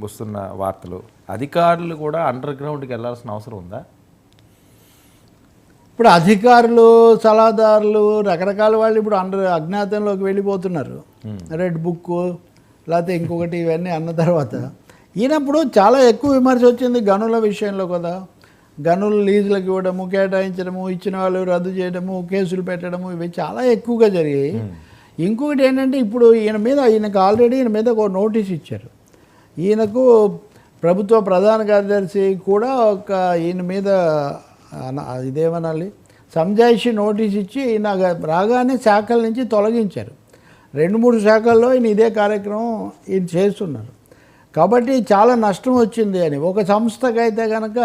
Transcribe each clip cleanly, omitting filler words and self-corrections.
వస్తున్న వార్తలు, అధికారులు కూడా అండర్ గ్రౌండ్కి వెళ్ళాల్సిన అవసరం ఉందా? ఇప్పుడు అధికారులు, సలహాదారులు, రకరకాల వాళ్ళు ఇప్పుడు అజ్ఞాతంలోకి వెళ్ళిపోతున్నారు. రెడ్ బుక్ లేకపోతే ఇంకొకటి ఇవన్నీ అన్న తర్వాత ఈయనప్పుడు చాలా ఎక్కువ విమర్శ వచ్చింది గనుల విషయంలో కదా. గనులు లీజులకు ఇవ్వడము, కేటాయించడము, ఇచ్చిన వాళ్ళు రద్దు చేయడము, కేసులు పెట్టడము, ఇవి చాలా ఎక్కువగా జరిగాయి. ఇంకొకటి ఏంటంటే ఇప్పుడు ఈయనకు ఆల్రెడీ ఈయన మీద ఒక నోటీస్ ఇచ్చారు. ఈయనకు ప్రభుత్వ ప్రధాన కార్యదర్శి కూడా ఈయన మీద ఇదేమనాలి సంజాయిషి నోటీస్ ఇచ్చి ఈయన రాగానే శాఖల నుంచి తొలగించారు. 2-3 శాఖల్లో ఈయన ఇదే కార్యక్రమం ఈయన చేస్తున్నారు. కాబట్టి చాలా నష్టం వచ్చింది అని. ఒక సంస్థకైతే కనుక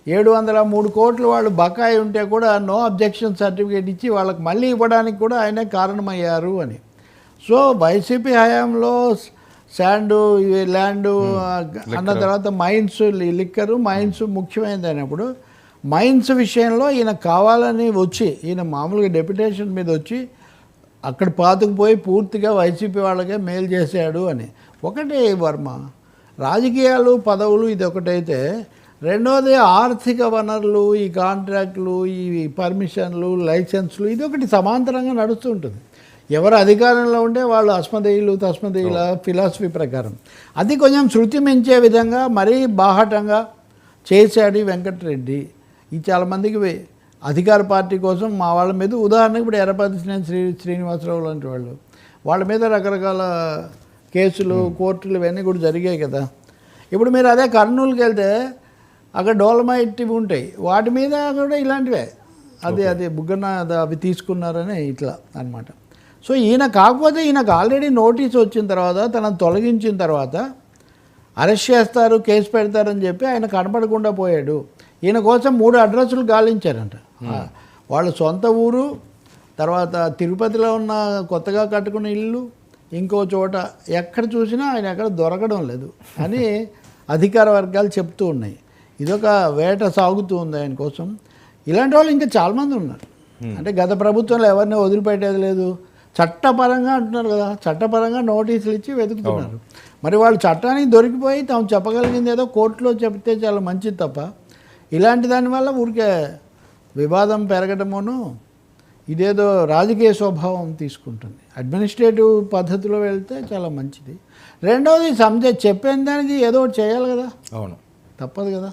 703 కోట్లు వాళ్ళు బకాయి ఉంటే కూడా నో అబ్జెక్షన్ సర్టిఫికేట్ ఇచ్చి వాళ్ళకి మళ్ళీ ఇవ్వడానికి కూడా ఆయనే కారణమయ్యారు అని. సో వైసీపీ హయాంలో శాండు, ల్యాండు అన్న తర్వాత మైన్స్, లిక్కరు, మైన్స్ ముఖ్యమైనది అయినప్పుడు మైన్స్ విషయంలో ఈయన కావాలని వచ్చి, ఈయన మామూలుగా డెప్యుటేషన్ మీద వచ్చి అక్కడ పాతుకుపోయి పూర్తిగా వైసీపీ వాళ్ళకే మేలు చేశాడు అని. ఒకటి వర్మ, రాజకీయాలు పదవులు ఇది ఒకటైతే, రెండోది ఆర్థిక వనరులు, ఈ కాంట్రాక్టులు, ఈ పర్మిషన్లు, లైసెన్స్లు, ఇది ఒకటి సమాంతరంగా నడుస్తూ ఉంటుంది. ఎవరు అధికారంలో ఉంటే వాళ్ళు అస్మదేయులు తస్మదేయుల ఫిలాసఫీ ప్రకారం అది కొంచెం శృతి మించే విధంగా మరీ బాహటంగా చేశాడు వెంకటరెడ్డి. ఇది చాలామందికి అధికార పార్టీ కోసం మా వాళ్ళ మీద, ఉదాహరణకు ఇప్పుడు ఎర్రపతి శ్రీనివాసరావు లాంటి వాళ్ళ మీద రకరకాల కేసులు, కోర్టులు ఇవన్నీ కూడా జరిగాయి కదా. ఇప్పుడు మీరు అదే కర్నూలుకి వెళ్తే అక్కడ డోలమైట్ ఉంటాయి, వాటి మీద కూడా ఇలాంటివే అది బుగ్గన అవి తీసుకున్నారని ఇట్లా అన్నమాట. సో ఈయన కాకపోతే ఈయనకు ఆల్రెడీ నోటీస్ వచ్చిన తర్వాత, తనను తొలగించిన తర్వాత అరెస్ట్ చేస్తారు, కేసు పెడతారని చెప్పి ఆయన కనపడకుండా పోయాడు. ఈయన కోసం 3 అడ్రస్లు గాలించారంట. వాళ్ళ సొంత ఊరు, తర్వాత తిరుపతిలో ఉన్న కొత్తగా కట్టుకున్న ఇల్లు, ఇంకో చోట ఎక్కడ చూసినా ఆయన ఎక్కడ దొరకడం లేదు అని అధికార వర్గాలు చెప్తూ ఉన్నాయి. ఇదొక వేట సాగుతూ ఉంది ఆయన కోసం. ఇలాంటి వాళ్ళు ఇంకా చాలామంది ఉన్నారు. అంటే గత ప్రభుత్వంలో ఎవరిని వదిలిపెట్టేది లేదు. చట్టపరంగా అంటున్నారు కదా, చట్టపరంగా నోటీసులు ఇచ్చి వెతుకుతున్నారు. మరి వాళ్ళు చట్టానికి దొరికిపోయి తాము చెప్పగలిగింది ఏదో కోర్టులో చెప్తే చాలా మంచిది తప్ప, ఇలాంటి దానివల్ల ఊరికే వివాదం పెరగడమును ఇదేదో రాజకీయ స్వభావం తీసుకుంటుంది. అడ్మినిస్ట్రేటివ్ పద్ధతిలో వెళ్తే చాలా మంచిది. రెండవది చెప్పిన దానికి ఏదో ఒకటి చేయాలి కదా, అవును, తప్పదు కదా.